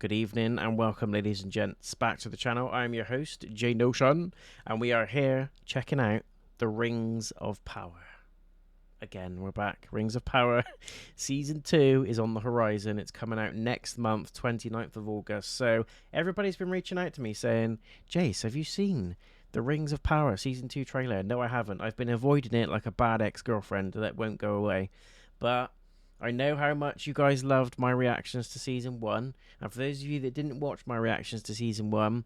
Good evening and welcome, ladies and gents, back to the channel. I am your host, Notion, and we are here checking out the Rings of Power. Again, we're back. Rings of Power Season 2 is on the horizon. It's coming out next month, 29th of August. So everybody's been reaching out to me saying, Jace, have you seen the Rings of Power Season 2 trailer? No, I haven't. I've been avoiding it like a bad ex-girlfriend that won't go away. But I know how much you guys loved my reactions to Season 1. And for those of you that didn't watch my reactions to Season 1,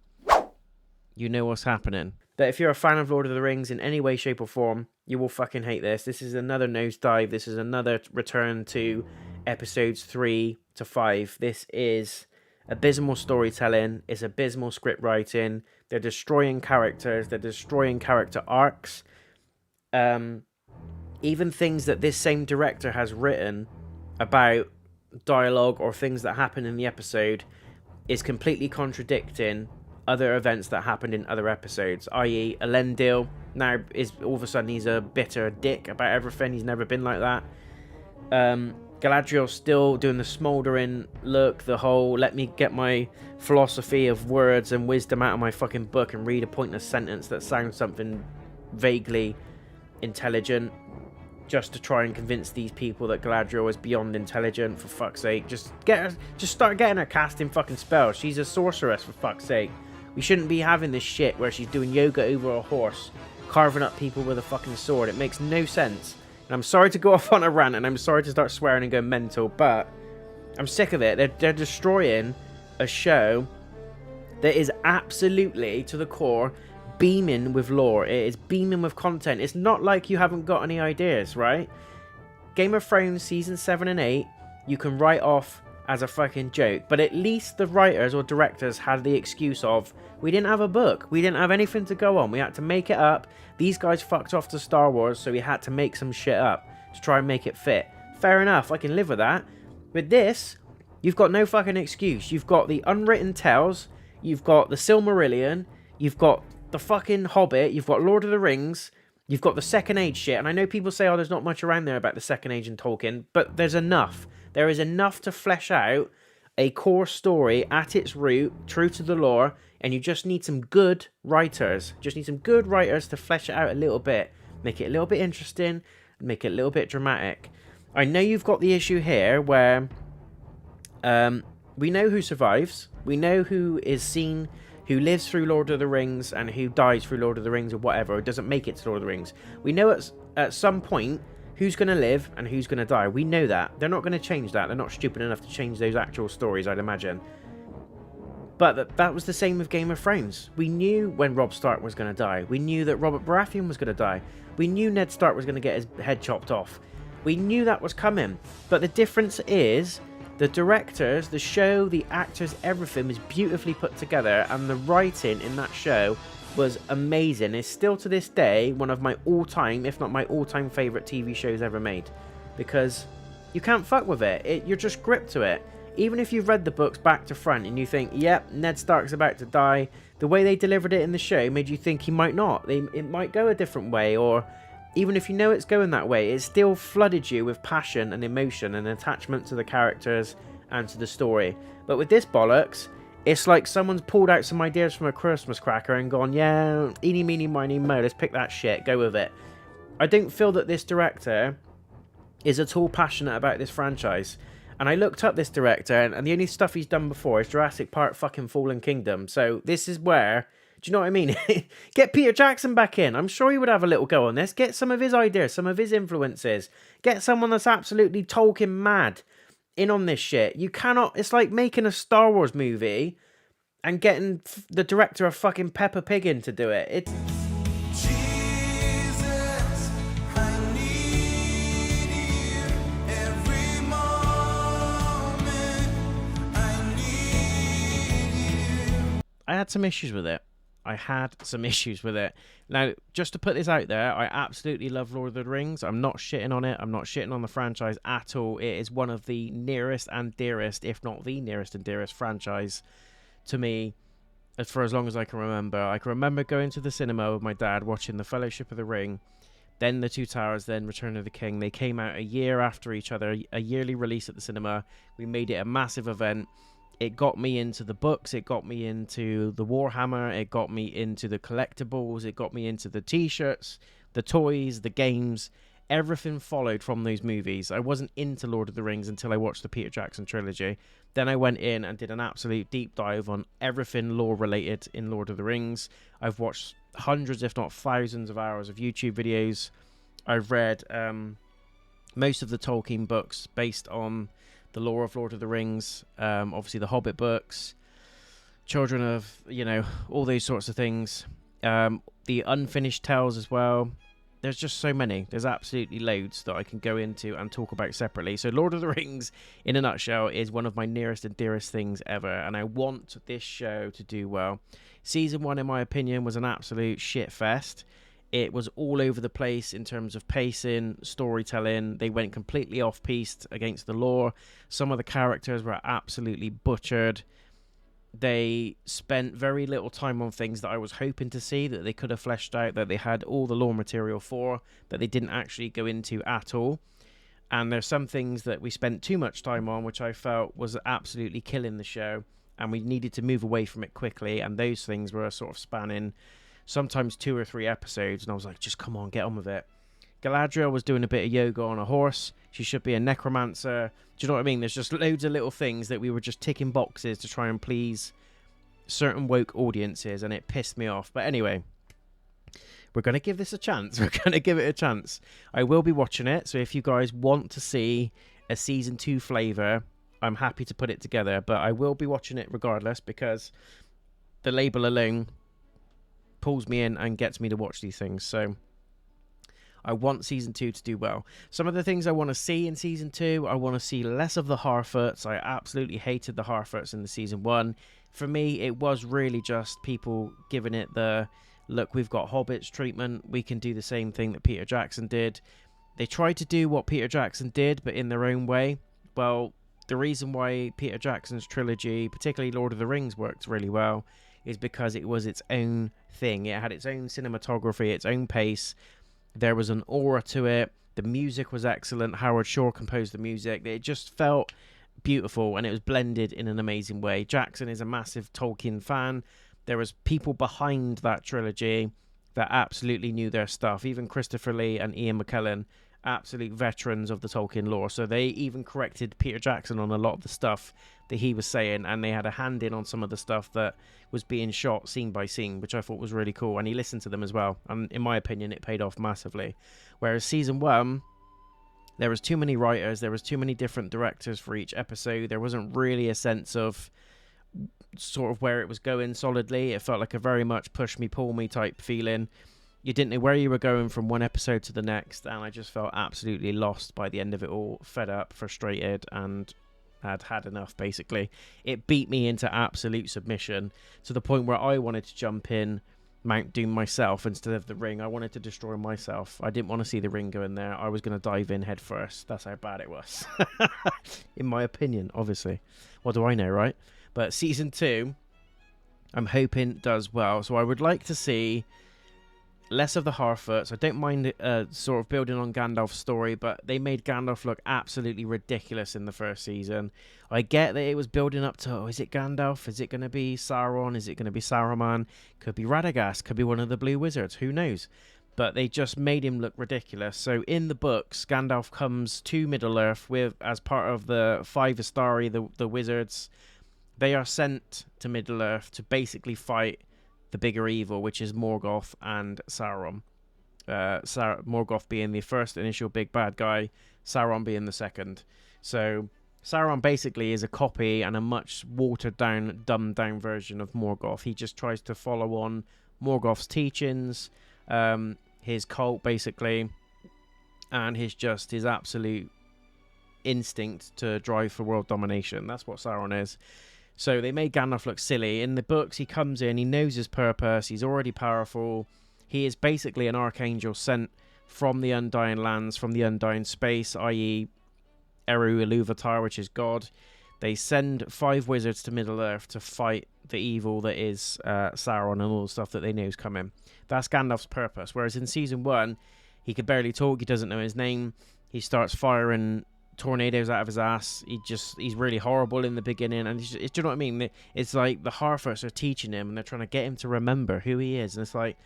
you know what's happening. But if you're a fan of Lord of the Rings in any way, shape, or form, you will fucking hate this. This is another nosedive. This is another return to episodes 3 to 5. This is abysmal storytelling. It's abysmal script writing. They're destroying characters. They're destroying character arcs. Even things that this same director has written about dialogue or things that happen in the episode is completely contradicting other events that happened in other episodes, i.e. Elendil now is all of a sudden he's a bitter dick about everything. He's never been like that. Galadriel's still doing the smouldering look, the whole let me get my philosophy of words and wisdom out of my fucking book and read a pointless sentence that sounds something vaguely intelligent just to try and convince these people that Galadriel is beyond intelligent. For fuck's sake, just start getting her casting fucking spells. She's a sorceress, for fuck's sake. We shouldn't be having this shit where she's doing yoga over a horse, carving up people with a fucking sword. It makes no sense. And I'm sorry to go off on a rant, and I'm sorry to start swearing and go mental, but I'm sick of it. They're destroying a show that is absolutely, to the core, beaming with lore. It is beaming with content. It's not like you haven't got any ideas, right? Game of Thrones Season 7 and 8, you can write off as a fucking joke, but at least the writers or directors had the excuse of, we didn't have a book, we didn't have anything to go on, we had to make it up. These guys fucked off to Star Wars, so we had to make some shit up to try and make it fit. Fair enough, I can live with that. With this, you've got no fucking excuse. You've got the unwritten tales, you've got the Silmarillion, you've got the fucking Hobbit, you've got Lord of the Rings, you've got the Second Age shit, and I know people say, oh, there's not much around there about the Second Age and Tolkien, but there's enough. There is enough to flesh out a core story at its root, true to the lore, and you just need some good writers. Just need some good writers to flesh it out a little bit, make it a little bit interesting, make it a little bit dramatic. I know you've got the issue here where we know who survives, we know who is seen, who lives through Lord of the Rings and who dies through Lord of the Rings or whatever, or doesn't make it to Lord of the Rings. We know at some point who's going to live and who's going to die. We know that. They're not going to change that. They're not stupid enough to change those actual stories, I'd imagine. But that was the same with Game of Thrones. We knew when Robb Stark was going to die. We knew that Robert Baratheon was going to die. We knew Ned Stark was going to get his head chopped off. We knew that was coming. But the difference is the directors, the show, the actors, everything was beautifully put together, and the writing in that show was amazing. It's still to this day one of my all-time, if not my all-time favourite TV shows ever made, because you can't fuck with it. You're just gripped to it. Even if you've read the books back to front and you think, yep, Ned Stark's about to die, the way they delivered it in the show made you think he might not. It might go a different way, or even if you know it's going that way, it still flooded you with passion and emotion and attachment to the characters and to the story. But with this bollocks, it's like someone's pulled out some ideas from a Christmas cracker and gone, yeah, eeny, meeny, miny, mo, let's pick that shit, go with it. I don't feel that this director is at all passionate about this franchise. And I looked up this director, and the only stuff he's done before is Jurassic Park fucking Fallen Kingdom. So this is where, do you know what I mean? Get Peter Jackson back in. I'm sure he would have a little go on this. Get some of his ideas, some of his influences. Get someone that's absolutely Tolkien mad in on this shit. You cannot, it's like making a Star Wars movie and getting the director of fucking Peppa Pig in to do it. It's Jesus, I need you every moment. I need you. I had some issues with it. Now, just to put this out there, I absolutely love Lord of the Rings. I'm not shitting on it. I'm not shitting on the franchise at all. It is one of the nearest and dearest, if not the nearest and dearest franchise to me for as long as I can remember. I can remember going to the cinema with my dad, watching The Fellowship of the Ring, then The Two Towers, then Return of the King. They came out a year after each other, a yearly release at the cinema. We made it a massive event. it got me into the books, it got me into the Warhammer, it got me into the collectibles, it got me into the t-shirts, the toys, the games. Everything followed from those movies. I wasn't into Lord of the Rings until I watched the Peter Jackson trilogy. Then I went in and did an absolute deep dive on everything lore related in Lord of the Rings. I've watched hundreds, if not thousands of hours of YouTube videos. I've read most of the Tolkien books based on the lore of Lord of the Rings, obviously the Hobbit books, Children of, all those sorts of things. The unfinished tales as well. There's just so many. There's absolutely loads that I can go into and talk about separately. So Lord of the Rings, in a nutshell, is one of my nearest and dearest things ever, and I want this show to do well. Season 1, in my opinion, was an absolute shit fest. It was all over the place in terms of pacing, storytelling. They went completely off-piste against the lore. Some of the characters were absolutely butchered. They spent very little time on things that I was hoping to see, that they could have fleshed out, that they had all the lore material for, that they didn't actually go into at all. And there's some things that we spent too much time on, which I felt was absolutely killing the show, and we needed to move away from it quickly, and those things were sort of spanning sometimes 2 or 3 episodes, and I was like, just come on, get on with it. Galadriel was doing a bit of yoga on a horse. She should be a necromancer. Do you know what I mean? There's just loads of little things that we were just ticking boxes to try and please certain woke audiences, and it pissed me off. But anyway, we're going to give this a chance. We're going to give it a chance. I will be watching it, so if you guys want to see a season 2 flavour, I'm happy to put it together, but I will be watching it regardless, because the label alone pulls me in and gets me to watch these things. So I want season 2 to do well. Some of the things I want to see in season 2, I want to see less of the Harfoots. I absolutely hated the Harfoots in the season 1. For me, it was really just people giving it the, look, we've got hobbits treatment, we can do the same thing that Peter Jackson did. They tried to do what Peter Jackson did, but in their own way. Well, the reason why Peter Jackson's trilogy, particularly Lord of the Rings, worked really well is because it was its own thing. It had its own cinematography, its own pace. There was an aura to it. The music was excellent. Howard Shore composed the music. It just felt beautiful, and it was blended in an amazing way. Jackson is a massive Tolkien fan. There was people behind that trilogy that absolutely knew their stuff. Even Christopher Lee and Ian McKellen, absolute veterans of the Tolkien lore. So they even corrected Peter Jackson on a lot of the stuff that he was saying, and they had a hand in on some of the stuff that was being shot scene by scene, which I thought was really cool, and he listened to them as well, and in my opinion it paid off massively. Whereas season 1, there was too many writers, there was too many different directors for each episode. There wasn't really a sense of sort of where it was going solidly. It felt like a very much push me pull me type feeling. You didn't know where you were going from one episode to the next, and I just felt absolutely lost by the end of it all, fed up, frustrated, and had enough, basically. It beat me into absolute submission to the point where I wanted to jump in Mount Doom myself instead of the ring. I wanted to destroy myself. I didn't want to see the ring go in there. I was going to dive in head first. That's how bad it was. In my opinion, obviously. What do I know, right? But season 2, I'm hoping does well. So I would like to see less of the Harfoots. I don't mind sort of building on Gandalf's story, but they made Gandalf look absolutely ridiculous in the first season. I get that it was building up to, is it Gandalf? Is it going to be Sauron? Is it going to be Saruman? Could be Radagast. Could be one of the Blue Wizards. Who knows? But they just made him look ridiculous. So in the books, Gandalf comes to Middle-earth as part of the Five Astari, the wizards. They are sent to Middle-earth to basically fight the bigger evil, which is Morgoth and Sauron. Morgoth being the first initial big bad guy, Sauron being the second. So Sauron basically is a copy and a much watered down, dumbed down version of Morgoth. He just tries to follow on Morgoth's teachings, his cult basically, and his absolute instinct to drive for world domination. That's what Sauron is. So they made Gandalf look silly. In the books, he comes in, he knows his purpose, he's already powerful. He is basically an archangel sent from the Undying Lands, from the Undying Space, i.e. Eru Ilúvatar, which is God. They send 5 wizards to Middle-earth to fight the evil that is Sauron and all the stuff that they know is coming. That's Gandalf's purpose. Whereas in Season 1, he could barely talk, he doesn't know his name. He starts firing tornadoes out of his ass. He's really horrible in the beginning, and do you know what I mean? It's like the Harfoots are teaching him, and they're trying to get him to remember who he is, and it's like,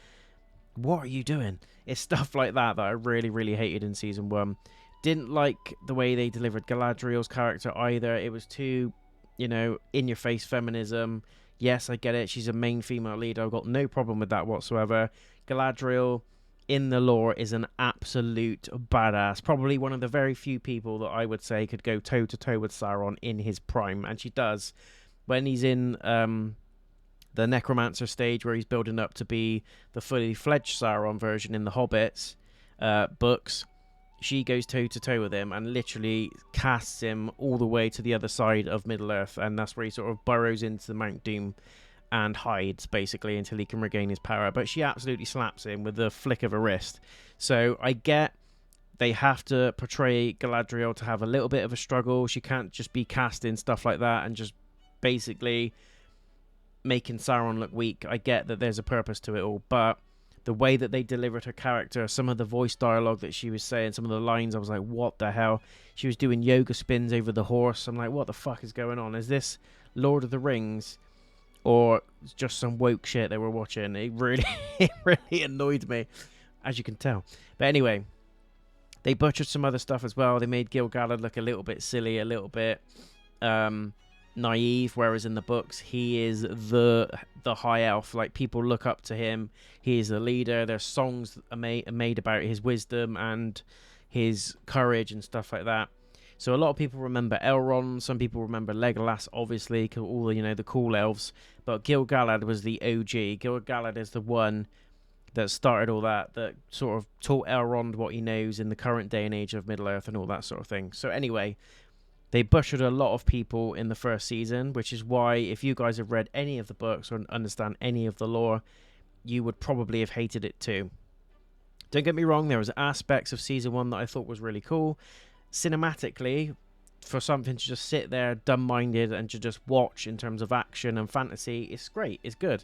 what are you doing? It's stuff like that I really, really hated in season 1. Didn't like the way they delivered Galadriel's character either. It was too, in-your-face feminism. Yes, I get it. She's a main female lead. I've got no problem with that whatsoever. Galadriel, in the lore, is an absolute badass. Probably one of the very few people that I would say could go toe-to-toe with Sauron in his prime. And she does. When he's in the Necromancer stage, where he's building up to be the fully fledged Sauron version in the Hobbits books, she goes toe-to-toe with him and literally casts him all the way to the other side of Middle-earth, and that's where he sort of burrows into Mount Doom and hides, basically, until he can regain his power. But she absolutely slaps him with the flick of a wrist. So I get they have to portray Galadriel to have a little bit of a struggle. She can't just be casting stuff like that and just basically making Sauron look weak. I get that there's a purpose to it all, but the way that they delivered her character, some of the voice dialogue that she was saying, some of the lines, I was like, what the hell? She was doing yoga spins over the horse. I'm like, what the fuck is going on? Is this Lord of the Rings or just some woke shit they were watching? It really annoyed me, as you can tell. But anyway, they butchered some other stuff as well. They made Gil-galad look a little bit silly, a little bit naive, whereas in the books he is the high elf. Like, people look up to him. He is the leader. There's songs that are made about his wisdom and his courage and stuff like that. So a lot of people remember Elrond. Some people remember Legolas, obviously, all the cool elves. But Gil-galad was the OG. Gil-galad is the one that started all that sort of taught Elrond what he knows in the current day and age of Middle-earth and all that sort of thing. So anyway, they butchered a lot of people in the first season, which is why, if you guys have read any of the books or understand any of the lore, you would probably have hated it too. Don't get me wrong, there was aspects of season 1 that I thought was really cool. Cinematically, for something to just sit there dumb-minded and to just watch in terms of action and fantasy, it's great, it's good.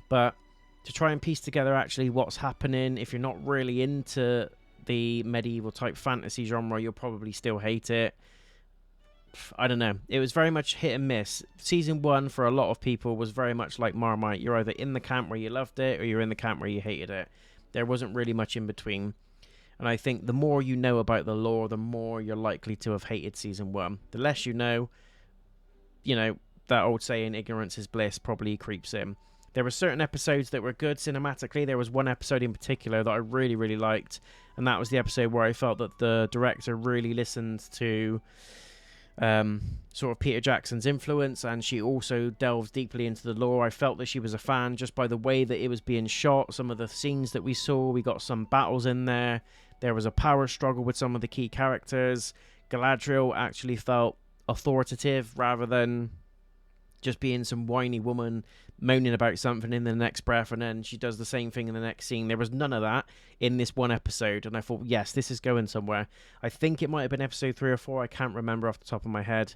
But to try and piece together actually what's happening, if you're not really into the medieval type fantasy genre, you'll probably still hate it. I don't know. It was very much hit and miss. Season 1 for a lot of people was very much like Marmite. You're either in the camp where you loved it or you're in the camp where you hated it. There wasn't really much in between. And I think the more you know about the lore, the more you're likely to have hated season 1. The less you know, that old saying, ignorance is bliss, probably creeps in. There were certain episodes that were good cinematically. There was one episode in particular that I really, really liked. And that was the episode where I felt that the director really listened to sort of Peter Jackson's influence, and she also delves deeply into the lore. I felt that she was a fan just by the way that it was being shot, some of the scenes that we saw. We got some battles in there. There was a power struggle with some of the key characters. Galadriel actually felt authoritative rather than just being some whiny woman moaning about something in the next breath, and then she does the same thing in the next scene. There was none of that in this one episode, and I thought, yes, this is going somewhere. I think it might have been episode 3 or 4. I can't remember off the top of my head,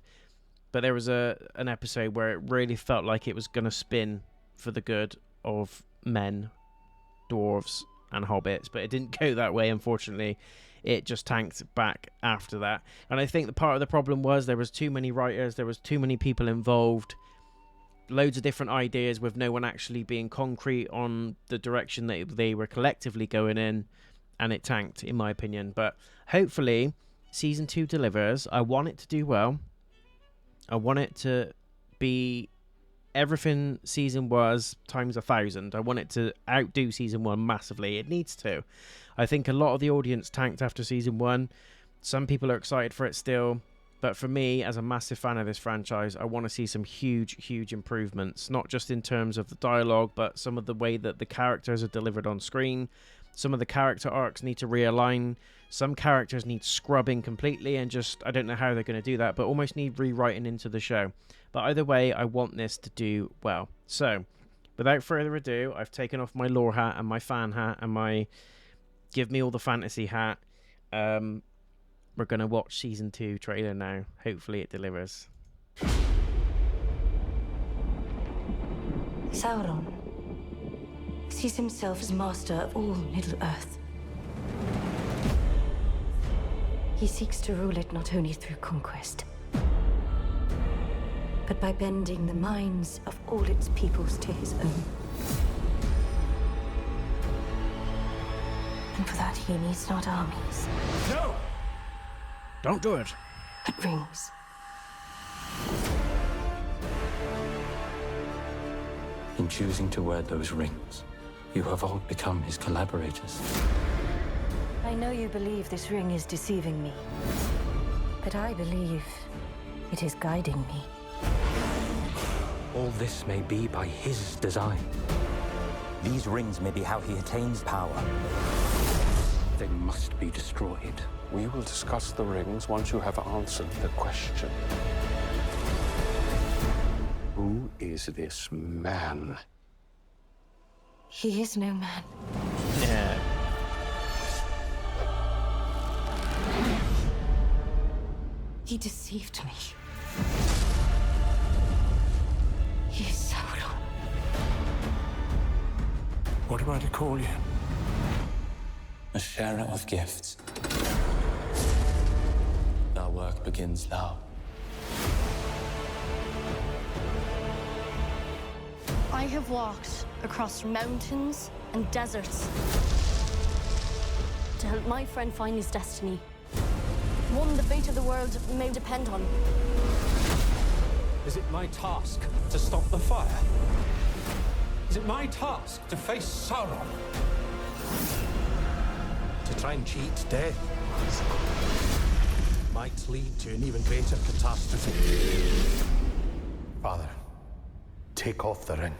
but there was an episode where it really felt like it was going to spin for the good of men, dwarves, and hobbits, but it didn't go that way, unfortunately. It just tanked back after that, and I think the part of the problem was there was too many writers, there was too many people involved, loads of different ideas with no one actually being concrete on the direction that they were collectively going in, and it tanked, in my opinion. But hopefully season 2 delivers. I want it to do well. I want it to be everything season was times 1,000. I want it to outdo season 1 massively. It needs to. I think a lot of the audience tanked after season 1. Some people are excited for it still. But for me, as a massive fan of this franchise, I want to see some huge, huge improvements. Not just in terms of the dialogue, but some of the way that the characters are delivered on screen. Some of the character arcs need to realign. Some characters need scrubbing completely, and just, I don't know how they're going to do that, but almost need rewriting into the show. But either way, I want this to do well. So, without further ado, I've taken off my lore hat and my fan hat and my give me all the fantasy hat. We're going to watch season 2 trailer now. Hopefully it delivers. Sauron sees himself as master of all Middle-earth. He seeks to rule it not only through conquest, but by bending the minds of all its peoples to his own. And for that, he needs not armies, No! Don't do it. but rings. In choosing to wear those rings, you have all become his collaborators. I know you believe this ring is deceiving me, but I believe it is guiding me. All this may be by his design. These rings may be how he attains power. They must be destroyed. We will discuss the rings once you have answered the question. Who is this man? He is no man. Yeah. He deceived me. He is Sauron. What am I to call you? A sharer of gifts. Our work begins now. I have walked across mountains and deserts to help my friend find his destiny. One the fate of the world may depend on. Is it my task to stop the fire? Is it my task to face Sauron? To try and cheat death might lead to an even greater catastrophe. Father, take off the ring.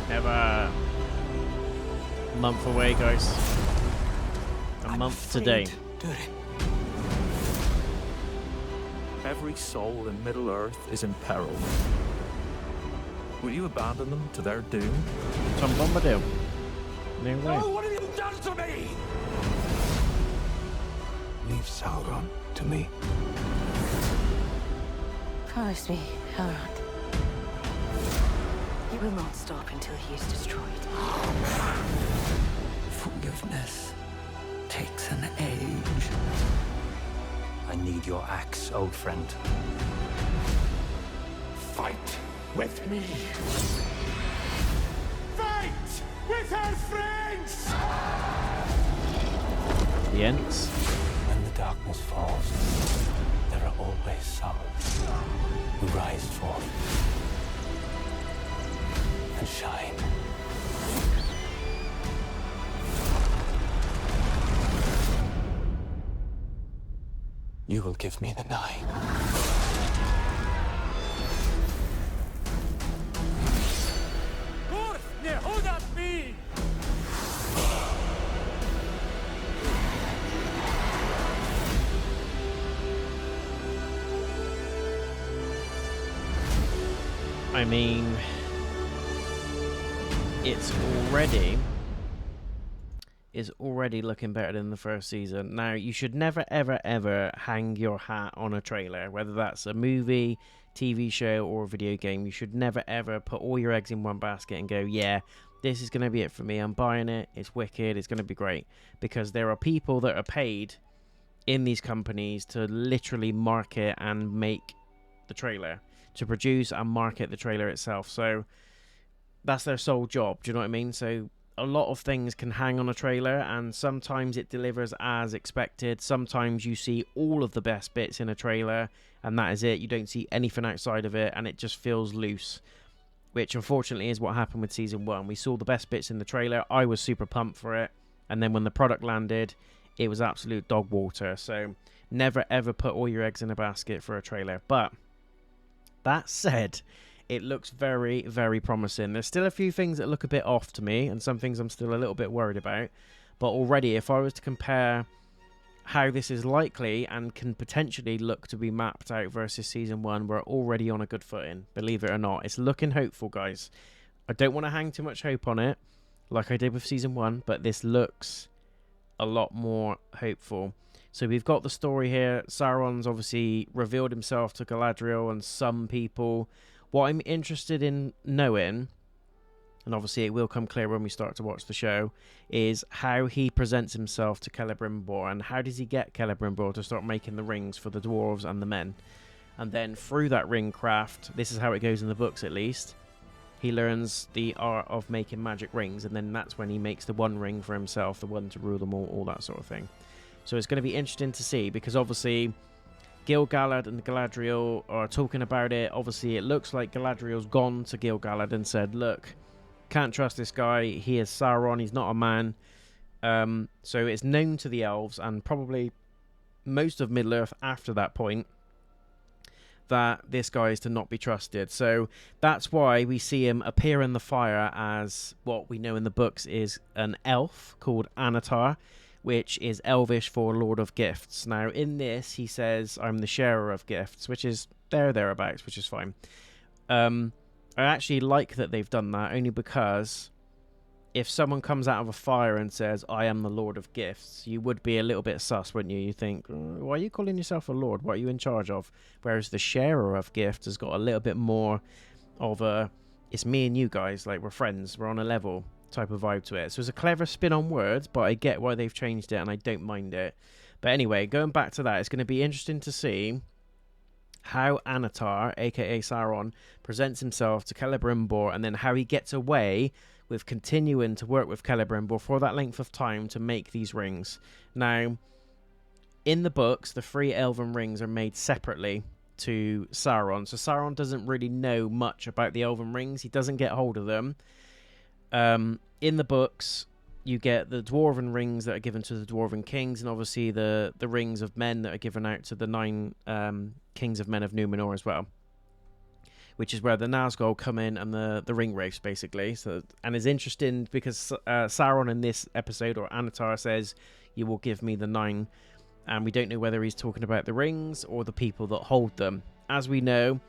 Never. A month away, guys. A month today. Every soul in Middle-earth is in peril. Will you abandon them to their doom? Tom Bombadil. No way. Oh, what have you done to me? Leave Sauron to me. Promise me, Elrond. You will not stop until he is destroyed. Forgiveness takes an age. I need your axe, old friend. Fight with me. Fight with our friends! The Ents. When the darkness falls, there are always some who rise forth and shine. You will give me the nine. I mean, it's already looking better than the first season. Now, you should never, ever, ever hang your hat on a trailer, whether that's a movie, TV show, or a video game. You should never, ever put all your eggs in one basket and go, yeah, this is going to be it for me. I'm buying it. It's wicked. It's going to be great. Because there are people that are paid in these companies to literally market and make the trailer, to produce and market the trailer itself. So that's their sole job. Do you know what I mean? So a lot of things can hang on a trailer, and sometimes it delivers as expected. Sometimes you see all of the best bits in a trailer and that is it. You don't see anything outside of it, and it just feels loose, which unfortunately is what happened with season 1. We saw the best bits in the trailer. I was super pumped for it, and then when the product landed, it was absolute dog water. So never ever put all your eggs in a basket for a trailer. But that said, it looks very, very promising. There's still a few things that look a bit off to me, and some things I'm still a little bit worried about. But already, if I was to compare how this is likely and can potentially look to be mapped out versus season 1, we're already on a good footing. Believe it or not, it's looking hopeful, guys. I don't want to hang too much hope on it, like I did with season 1, but this looks a lot more hopeful. So we've got the story here. Sauron's obviously revealed himself to Galadriel and some people. What I'm interested in knowing, and obviously it will come clear when we start to watch the show, is how he presents himself to Celebrimbor, and how does he get Celebrimbor to start making the rings for the dwarves and the men. And then through that ring craft, this is how it goes in the books at least, he learns the art of making magic rings, and then that's when he makes the one ring for himself, the one to rule them all that sort of thing. So it's going to be interesting to see, because obviously Gil-galad and Galadriel are talking about it. Obviously it looks like Galadriel's gone to Gil-galad and said, look, can't trust this guy, he is Sauron, he's not a man. So it's known to the elves, and probably most of Middle-earth after that point, that this guy is to not be trusted. So that's why we see him appear in the fire as what we know in the books is an elf called Anatar, which is Elvish for Lord of Gifts. Now in this he says, I'm the sharer of gifts, which is thereabouts, which is fine. I actually like that they've done that, only because if someone comes out of a fire and says, I am the Lord of Gifts, you would be a little bit sus, wouldn't you? You think, why are you calling yourself a Lord? What are you in charge of? Whereas the sharer of gifts has got a little bit more of a, it's me and you guys, like we're friends, we're on a level type of vibe to it. So it's a clever spin on words, but I get why they've changed it and I don't mind it. But anyway, going back to that, it's going to be interesting to see how Anatar, aka Sauron, presents himself to Celebrimbor, and then how he gets away with continuing to work with Celebrimbor for that length of time to make these rings. Now, in the books, the 3 elven rings are made separately to Sauron, so Sauron doesn't really know much about the elven rings. He doesn't get hold of them. In the books, you get the dwarven rings that are given to the dwarven kings, and obviously the rings of men that are given out to the 9 kings of men of Numenor as well, which is where the Nazgul come in, and the ring wraiths basically. So, and it's interesting because Sauron in this episode, or Anatar, says, you will give me the 9, and we don't know whether he's talking about the rings or the people that hold them. As we know,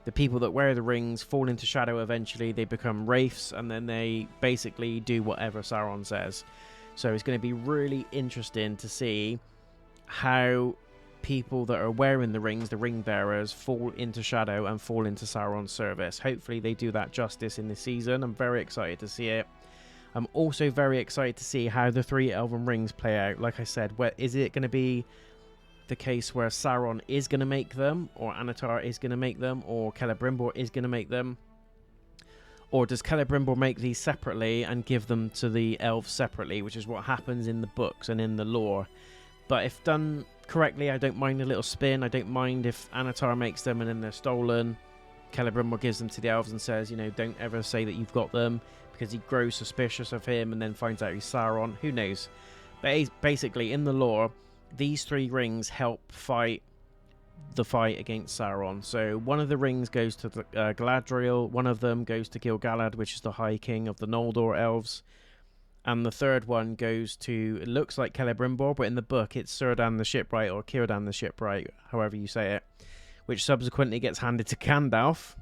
the people that wear the rings fall into shadow eventually. They become wraiths, and then they basically do whatever Sauron says. So it's going to be really interesting to see how people that are wearing the rings, the ring bearers, fall into shadow and fall into Sauron's service. Hopefully they do that justice in this season. I'm very excited to see it. I'm also very excited to see how the 3 elven rings play out. Like I said, is it going to be the case where Sauron is going to make them, or Anatar is going to make them, or Celebrimbor is going to make them? Or does Celebrimbor make these separately and give them to the elves separately, which is what happens in the books and in the lore? But if done correctly, I don't mind a little spin. I don't mind if Anatar makes them and then they're stolen. Celebrimbor gives them to the elves and says, you know, don't ever say that you've got them, because he grows suspicious of him and then finds out he's Sauron. Who knows? But basically, in the lore, these 3 rings help fight the fight against Sauron. So one of the rings goes to the, Galadriel, one of them goes to Gil-galad, which is the High King of the Noldor elves, and the third one goes to, it looks like Celebrimbor, but in the book it's Círdan the Shipwright, or Círdan the Shipwright, however you say it, which subsequently gets handed to Gandalf.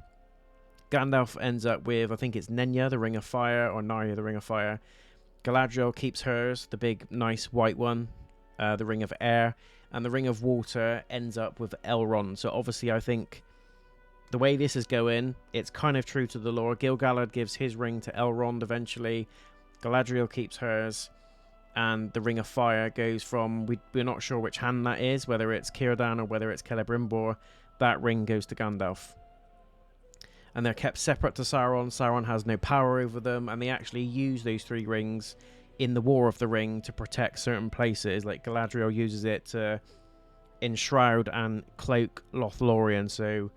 Gandalf ends up with, I think it's Nenya, the Ring of Fire, or Narya, the Ring of Fire. Galadriel keeps hers, the big, nice white one, the Ring of Air, and the Ring of Water ends up with Elrond. So obviously I think the way this is going, it's kind of true to the lore. Gil-galad gives his ring to Elrond eventually. Galadriel keeps hers, and the Ring of Fire goes from, we're not sure which hand that is, whether it's Círdan or whether it's Celebrimbor. That ring goes to Gandalf. And they're kept separate to Sauron. Sauron has no power over them, and they actually use those 3 rings in the War of the Ring to protect certain places. Like Galadriel uses it to enshroud and cloak Lothlorien, so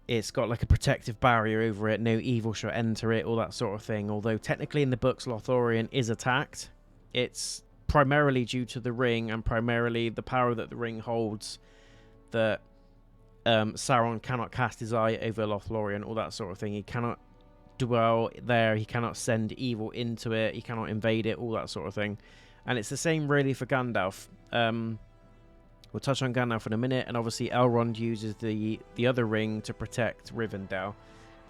it's got like a protective barrier over it, no evil shall enter it, all that sort of thing. Although technically in the books Lothlorien is attacked, it's primarily due to the ring and primarily the power that the ring holds that Sauron cannot cast his eye over Lothlorien, all that sort of thing. He cannot dwell there, he cannot send evil into it, he cannot invade it, all that sort of thing. And it's the same really for Gandalf. We'll touch on Gandalf in a minute, and obviously Elrond uses the other ring to protect Rivendell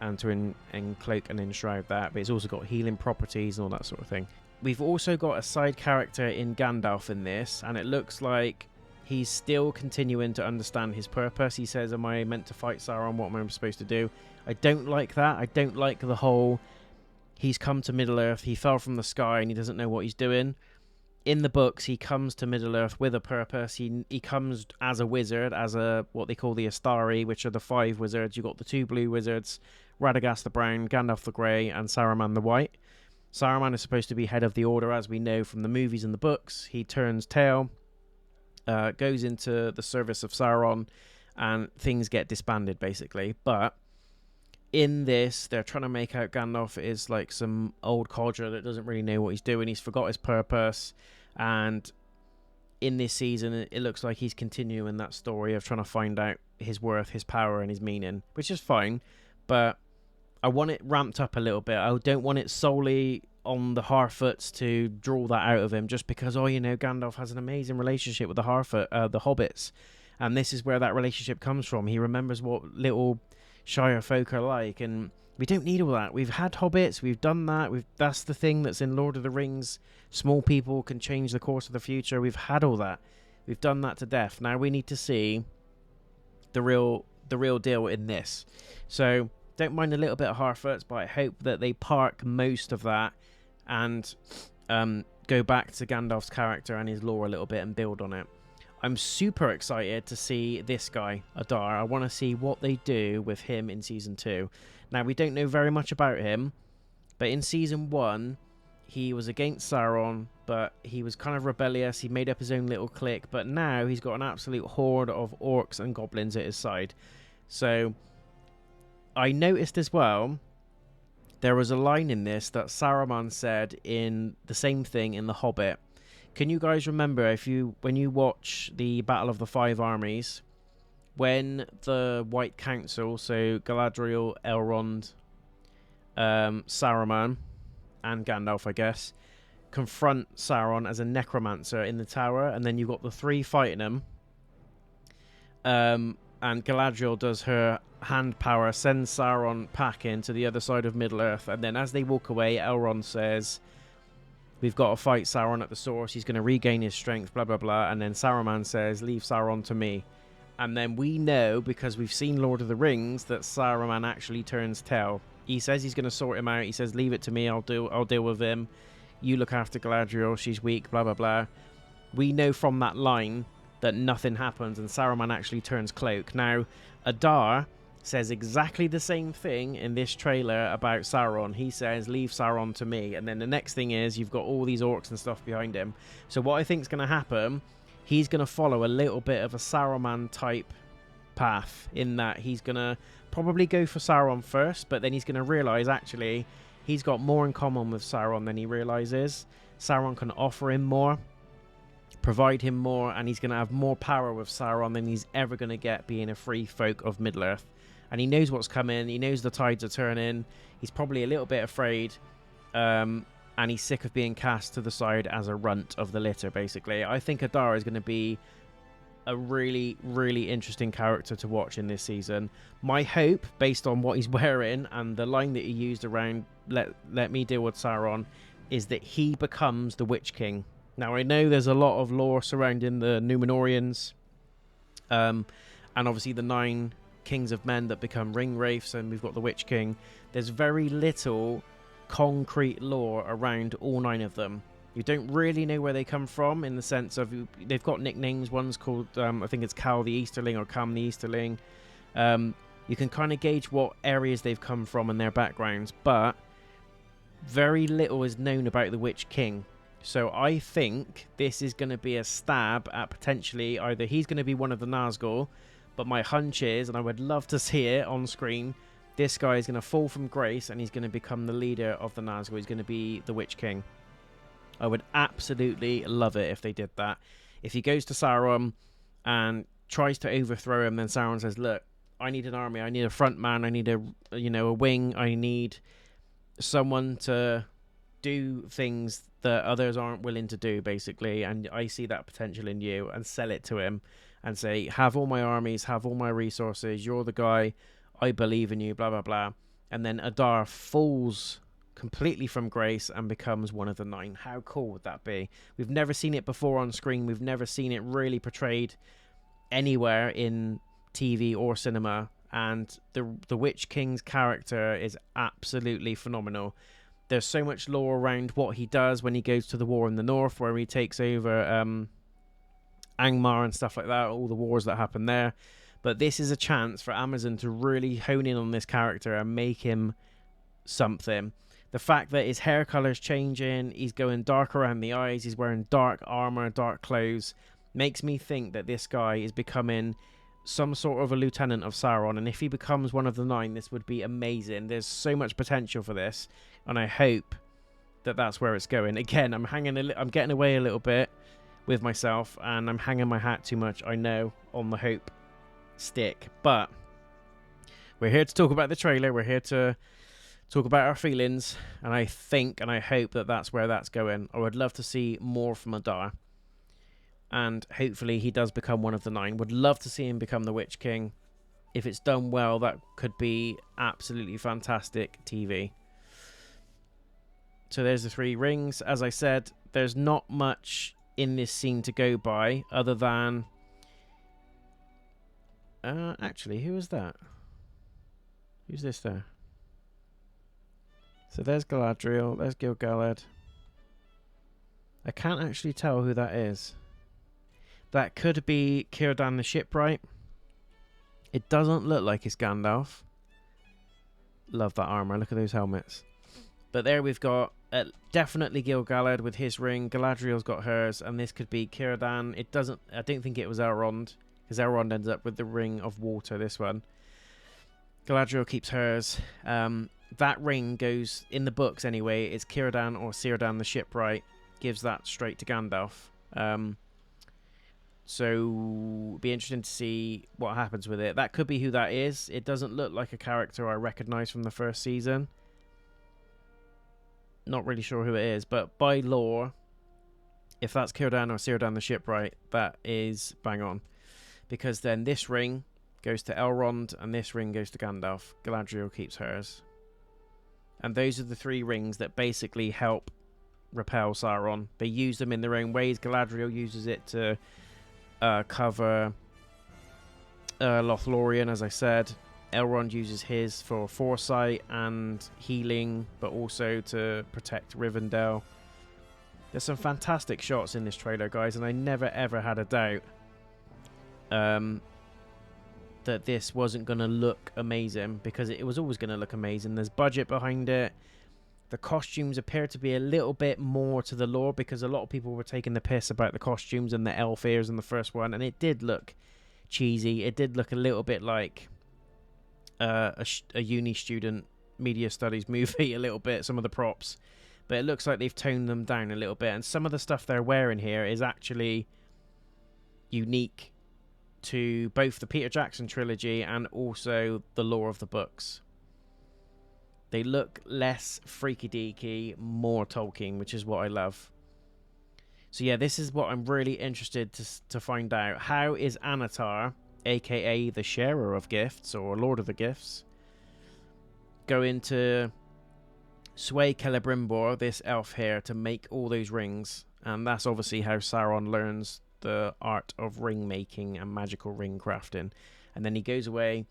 and to encloak and enshroud that, but it's also got healing properties and all that sort of thing. We've also got a side character in Gandalf in this, and it looks like he's still continuing to understand his purpose. He says, am I meant to fight Sauron? What am I supposed to do? I don't like that. I don't like the whole he's come to Middle-earth, he fell from the sky and he doesn't know what he's doing. In the books, he comes to Middle-earth with a purpose. He comes as a wizard, as a what they call the Astari, which are the 5 wizards. You've got the 2 blue wizards, Radagast the brown, Gandalf the grey, and Saruman the white. Saruman is supposed to be head of the Order, as we know from the movies and the books. He turns tail, goes into the service of Sauron, and things get disbanded, basically. But in this, they're trying to make out Gandalf is like some old codger that doesn't really know what he's doing. He's forgot his purpose. And in this season, it looks like he's continuing that story of trying to find out his worth, his power, and his meaning, which is fine. But I want it ramped up a little bit. I don't want it solely on the Harfoots to draw that out of him, just because, Gandalf has an amazing relationship with the hobbits. And this is where that relationship comes from. He remembers what little Shire folk are like, and we don't need all that. We've had hobbits, we've done that. That's the thing that's in Lord of the Rings. Small people can change the course of the future. We've had all that. We've done that to death. Now we need to see the real deal in this. So don't mind a little bit of Harfoots, but I hope that they park most of that and go back to Gandalf's character and his lore a little bit and build on it. I'm super excited to see this guy, Adar. I want to see what they do with him in Season 2. Now, we don't know very much about him, but in Season 1, he was against Sauron, but he was kind of rebellious. He made up his own little clique, but now he's got an absolute horde of orcs and goblins at his side. So, I noticed as well, there was a line in this that Saruman said in the same thing in The Hobbit. Can you guys remember, when you watch the Battle of the 5 Armies, when the White Council, so Galadriel, Elrond, Saruman, and Gandalf, I guess, confront Sauron as a necromancer in the tower, and then you've got the 3 fighting him, and Galadriel does her hand power, sends Sauron packing to the other side of Middle-earth, and then as they walk away, Elrond says, we've got to fight Sauron at the source. He's going to regain his strength, blah, blah, blah. And then Saruman says, leave Sauron to me. And then we know, because we've seen Lord of the Rings, that Saruman actually turns tail. He says he's going to sort him out. He says, leave it to me. I'll deal with him. You look after Galadriel. She's weak, blah, blah, blah. We know from that line that nothing happens and Saruman actually turns cloak. Now, Adar says exactly the same thing in this trailer about Sauron. He says, leave Sauron to me. And then the next thing is you've got all these orcs and stuff behind him. So what I think is going to happen, he's going to follow a little bit of a Saruman type path, in that he's going to probably go for Sauron first, but then he's going to realise actually he's got more in common with Sauron than he realises. Sauron can offer him more, provide him more, and he's going to have more power with Sauron than he's ever going to get being a free folk of Middle-earth. And he knows what's coming. He knows the tides are turning. He's probably a little bit afraid. And he's sick of being cast to the side as a runt of the litter, basically. I think Adar is going to be a really, really interesting character to watch in this season. My hope, based on what he's wearing and the line that he used around let me deal with Sauron, is that he becomes the Witch King. Now, I know there's a lot of lore surrounding the Númenóreans. And obviously the 9 kings of men that become ring wraiths, and we've got the Witch King. There's very little concrete lore around all 9 of them. You don't really know where they come from, in the sense of they've got nicknames. One's called I think it's Cal the Easterling or Cam the Easterling. You can kind of gauge what areas they've come from and their backgrounds, but very little is known about the Witch King. So I think this is going to be a stab at potentially either he's going to be one of the Nazgul, but my hunch is, and I would love to see it on screen, this guy is going to fall from grace and he's going to become the leader of the Nazgul. He's going to be the Witch King. I would absolutely love it if they did that. If he goes to Sauron and tries to overthrow him, then Sauron says, look, I need an army. I need a front man. I need a wing. I need someone to do things that others aren't willing to do, basically. And I see that potential in you, and sell it to him and say, have all my armies, have all my resources. You're the guy. I believe in you, blah, blah, blah. And then Adar falls completely from grace and becomes one of the 9. How cool would that be? We've never seen it before on screen. We've never seen it really portrayed anywhere in TV or cinema. And the Witch King's character is absolutely phenomenal. There's so much lore around what he does when he goes to the war in the north, where he takes over Angmar and stuff like that, all the wars that happen there. But this is a chance for Amazon to really hone in on this character and make him something. The fact that his hair color's changing, he's going dark around the eyes, he's wearing dark armor, dark clothes, makes me think that this guy is becoming some sort of a lieutenant of Sauron. And if he becomes one of the 9, this would be amazing. There's so much potential for this, and I hope that that's where it's going. Again, I'm getting away a little bit with myself, and I'm hanging my hat too much, I know, on the hope stick. But we're here to talk about the trailer. We're here to talk about our feelings, and I think and I hope that that's where that's going. I would love to see more from Adar, and hopefully he does become one of the 9. Would love to see him become the Witch King. If it's done well, that could be absolutely fantastic TV. So there's the 3 rings. As I said, there's not much in this scene to go by other than actually, who is that? Who's this there? So there's Galadriel, there's Gil-galad. I can't actually tell who that is. That could be Círdan the Shipwright. It doesn't look like it's Gandalf. Love that armor, look at those helmets. But there we've got definitely Gil-galad with his ring. Galadriel's got hers, and this could be Círdan. I don't think it was Elrond, because Elrond ends up with the ring of water, this one. Galadriel keeps hers. That ring goes, in the books anyway, it's Círdan or Círdan the Shipwright, gives that straight to Gandalf. So, be interesting to see what happens with it. That could be who that is. It doesn't look like a character I recognise from the first season. Not really sure who it is, but by lore, if that's Círdan or Círdan the Shipwright, that is bang on. Because then this ring goes to Elrond, and this ring goes to Gandalf. Galadriel keeps hers. And those are the 3 rings that basically help repel Sauron. They use them in their own ways. Galadriel uses it to cover Lothlorien, as I said. Elrond uses his for foresight and healing, but also to protect Rivendell. There's some fantastic shots in this trailer, guys, and I never ever had a doubt that this wasn't going to look amazing, because it was always going to look amazing. There's budget behind it. The costumes appear to be a little bit more to the lore, because a lot of people were taking the piss about the costumes and the elf ears in the first one, and it did look cheesy. It did look a little bit like a uni student media studies movie, a little bit, some of the props. But it looks like they've toned them down a little bit, and some of the stuff they're wearing here is actually unique to both the Peter Jackson trilogy and also the lore of the books. They look less freaky-deaky, more Tolkien, which is what I love. So yeah, this is what I'm really interested to find out. How is Anatar, aka the Sharer of Gifts, or Lord of the Gifts, going to sway Celebrimbor, this elf here, to make all those rings? And that's obviously how Sauron learns the art of ring making and magical ring crafting, and then he goes away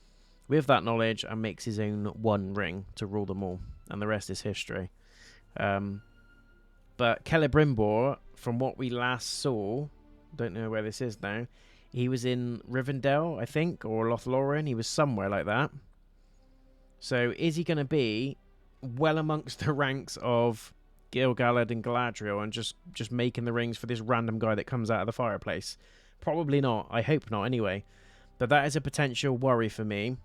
with that knowledge and makes his own one ring to rule them all, and the rest is history. But Celebrimbor, from what we last saw, don't know where this is now, he was in Rivendell, I think, or Lothlorien. He was somewhere like that. So is he going to be well amongst the ranks of Gil-galad and Galadriel and just making the rings for this random guy that comes out of the fireplace? Probably not. I hope not, anyway. But that is a potential worry for me.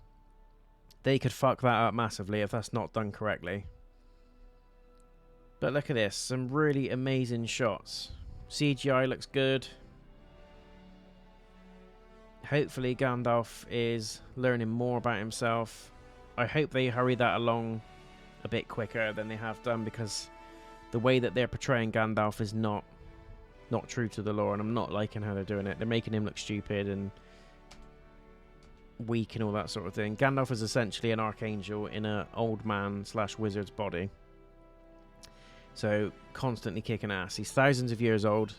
They could fuck that up massively if that's not done correctly. But look at this. Some really amazing shots. CGI looks good. Hopefully Gandalf is learning more about himself. I hope they hurry that along a bit quicker than they have done, because the way that they're portraying Gandalf is not true to the lore, and I'm not liking how they're doing it. They're making him look stupid and weak and all that sort of thing. Gandalf is essentially an archangel in an old man / wizard's body. So constantly kicking ass. He's thousands of years old.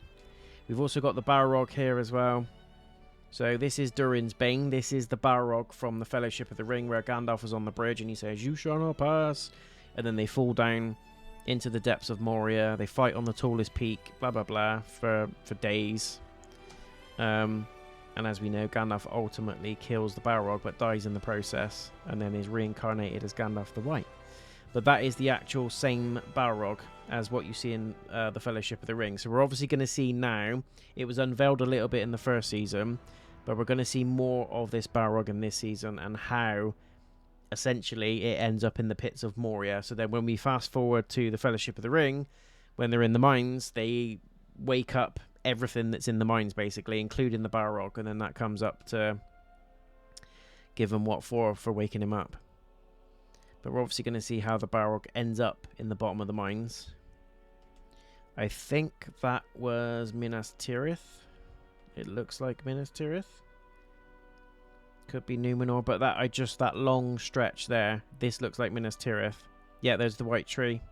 We've also got the Balrog here as well. So this is Durin's Bane. This is the Balrog from the Fellowship of the Ring, where Gandalf was on the bridge and he says, "You shall not pass." And then they fall down into the depths of Moria. They fight on the tallest peak, blah blah blah, for days. And as we know, Gandalf ultimately kills the Balrog but dies in the process, and then is reincarnated as Gandalf the White. But that is the actual same Balrog as what you see in the Fellowship of the Ring. So we're obviously going to see now, it was unveiled a little bit in the first season, but we're going to see more of this Balrog in this season, and how essentially it ends up in the pits of Moria. So then when we fast forward to the Fellowship of the Ring, when they're in the mines, they wake up everything that's in the mines, basically, including the Balrog, and then that comes up to give him what for waking him up. But we're obviously going to see how the Balrog ends up in the bottom of the mines. I think that was Minas Tirith. It looks like Minas Tirith. Could be Numenor, but that long stretch there, this looks like Minas Tirith. Yeah, there's the white tree.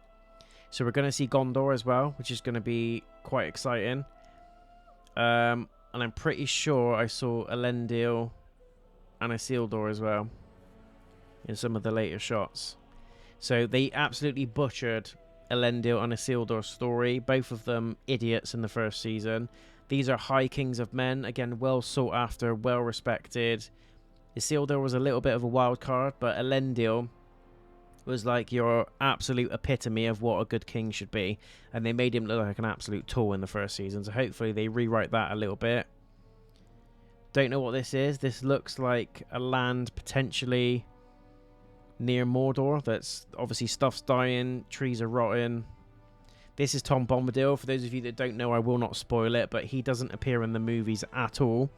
So we're going to see Gondor as well, which is going to be quite exciting. And I'm pretty sure I saw Elendil and Isildur as well in some of the later shots. So they absolutely butchered Elendil and Isildur's story. Both of them idiots in the first season. These are high kings of men. Again, well sought after, well respected. Isildur was a little bit of a wild card, but Elendil was like your absolute epitome of what a good king should be. And they made him look like an absolute tool in the first season. So hopefully they rewrite that a little bit. Don't know what this is. This looks like a land potentially near Mordor. That's obviously stuff's dying, trees are rotting. This is Tom Bombadil. For those of you that don't know, I will not spoil it, but he doesn't appear in the movies at all,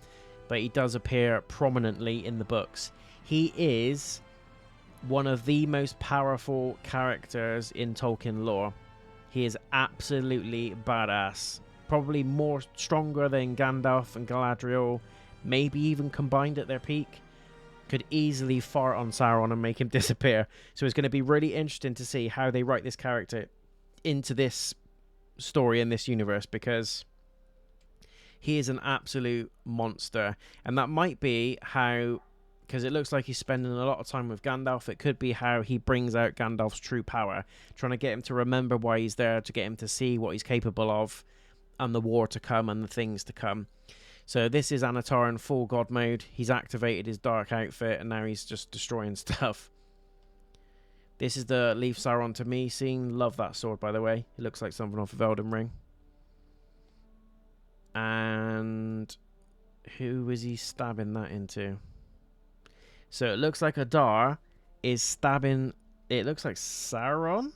but he does appear prominently in the books. He is one of the most powerful characters in Tolkien lore. He is absolutely badass, probably more stronger than Gandalf and Galadriel, maybe even combined at their peak. Could easily fart on Sauron and make him disappear. So it's going to be really interesting to see how they write this character into this story in this universe, because he is an absolute monster. And that might be how, because it looks like he's spending a lot of time with Gandalf, it could be how he brings out Gandalf's true power, trying to get him to remember why he's there, to get him to see what he's capable of, and the war to come and the things to come. So this is Anatar in full god mode. He's activated his dark outfit, and now he's just destroying stuff. This is the Leave Sauron to Me scene. Love that sword, by the way. It looks like something off of Elden Ring. And who is he stabbing that into? So it looks like Adar is stabbing... It looks like Sauron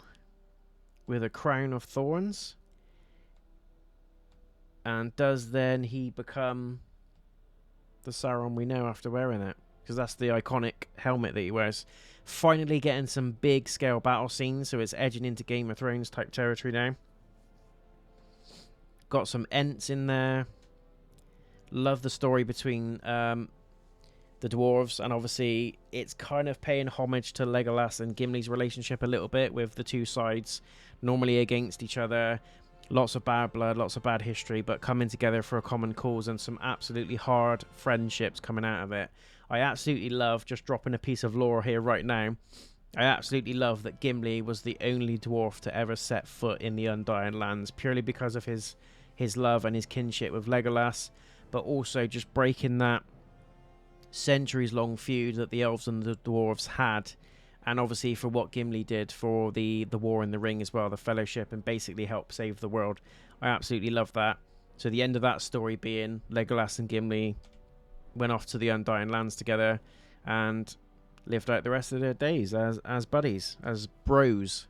with a crown of thorns. And does then he become the Sauron we know after wearing it? Because that's the iconic helmet that he wears. Finally getting some big scale battle scenes, so it's edging into Game of Thrones type territory now. Got some Ents in there. Love the story between the dwarves, and obviously it's kind of paying homage to Legolas and Gimli's relationship a little bit, with the two sides normally against each other. Lots of bad blood, lots of bad history, but coming together for a common cause, and some absolutely hard friendships coming out of it. I absolutely love, just dropping a piece of lore here right now, I absolutely love that Gimli was the only dwarf to ever set foot in the Undying Lands, purely because of his love and his kinship with Legolas, but also just breaking that centuries-long feud that the elves and the dwarves had. And obviously for what Gimli did for the War in the Ring as well, the Fellowship, and basically help save the world. I absolutely love that. So the end of that story being Legolas and Gimli went off to the Undying Lands together and lived out the rest of their days as buddies, as bros.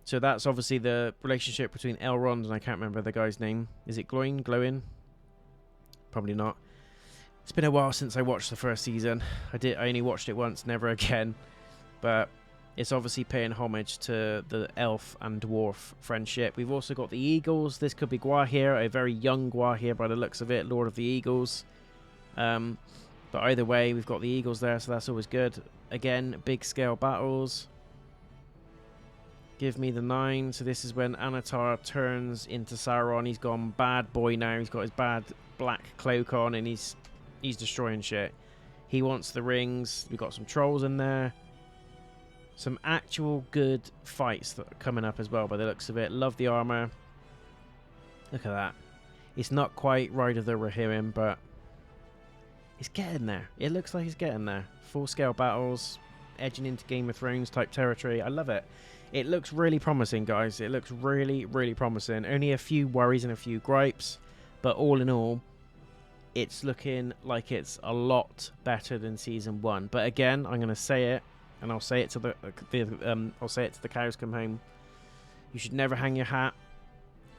So that's obviously the relationship between Elrond and I can't remember the guy's name. Is it Glowin? Probably not. It's been a while since I watched the first season. I only watched it once, never again. But it's obviously paying homage to the elf and dwarf friendship. We've also got the Eagles. This could be Gwaihir, a very young Gwaihir by the looks of it, Lord of the Eagles. But either way, we've got the Eagles there, so that's always good. Again, big scale battles. Give me the 9. So this is when Anatar turns into Sauron. He's gone bad boy now. He's got his bad black cloak on, and he's destroying shit. He wants the rings. We've got some trolls in there. Some actual good fights that are coming up as well by the looks of it. Love the armor. Look at that. It's not quite Ride of the Rohirrim, but it's getting there. It looks like it's getting there. Full-scale battles, edging into Game of Thrones type territory. I love it. It looks really promising, guys. It looks really, really promising. Only a few worries and a few gripes, but all in all, it's looking like it's a lot better than season 1. But again, I'm going to say it, and I'll say it to the cows come home. You should never hang your hat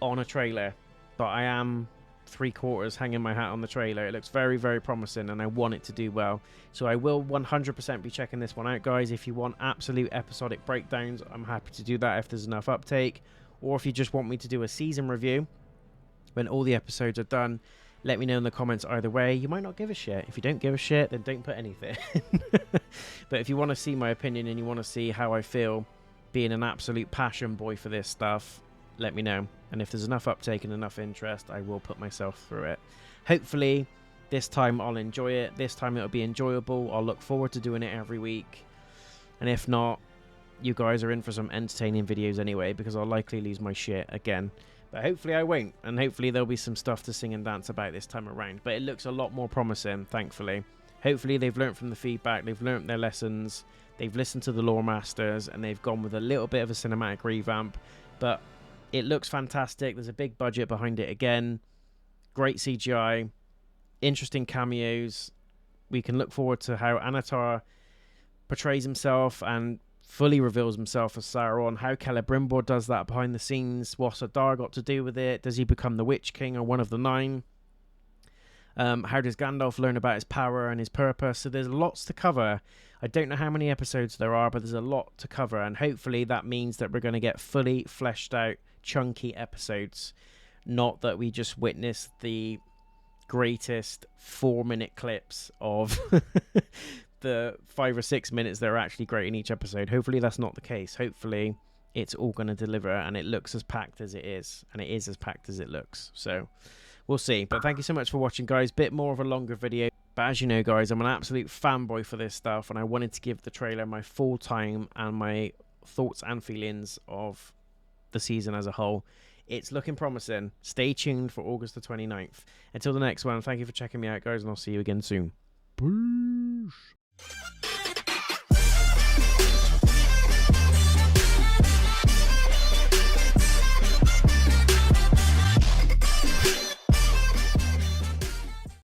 on a trailer, but I am 3/4 hanging my hat on the trailer. It looks very, very promising, and I want it to do well. So I will 100% be checking this one out, guys. If you want absolute episodic breakdowns, I'm happy to do that if there's enough uptake, or if you just want me to do a season review when all the episodes are done, let me know in the comments either way. You might not give a shit. If you don't give a shit, then don't put anything. But if you want to see my opinion and you want to see how I feel being an absolute passion boy for this stuff, let me know. And if there's enough uptake and enough interest, I will put myself through it. Hopefully, this time I'll enjoy it. This time it'll be enjoyable. I'll look forward to doing it every week. And if not, you guys are in for some entertaining videos anyway, because I'll likely lose my shit again. But hopefully I won't, and hopefully there'll be some stuff to sing and dance about this time around. But it looks a lot more promising, thankfully. Hopefully they've learnt from the feedback, they've learnt their lessons, they've listened to the lore masters, and they've gone with a little bit of a cinematic revamp. But it looks fantastic. There's a big budget behind it again. Great CGI, interesting cameos. We can look forward to how Anatar portrays himself and fully reveals himself as Sauron, how Celebrimbor does that behind the scenes, what's Adar got to do with it, does he become the Witch King or one of the 9, how does Gandalf learn about his power and his purpose. So there's lots to cover. I don't know how many episodes there are, but there's a lot to cover, and hopefully that means that we're going to get fully fleshed out chunky episodes, not that we just witness the greatest 4-minute clips of the 5 or 6 minutes that are actually great in each episode. Hopefully that's not the case. Hopefully it's all going to deliver, and it looks as packed as it is, and it is as packed as it looks. So we'll see. But thank you so much for watching, guys. Bit more of a longer video, but as you know, guys, I'm an absolute fanboy for this stuff, and I wanted to give the trailer my full time and my thoughts and feelings of the season as a whole. It's looking promising. Stay tuned for August the 29th. Until the next one, thank you for checking me out, guys, and I'll see you again soon. Bye.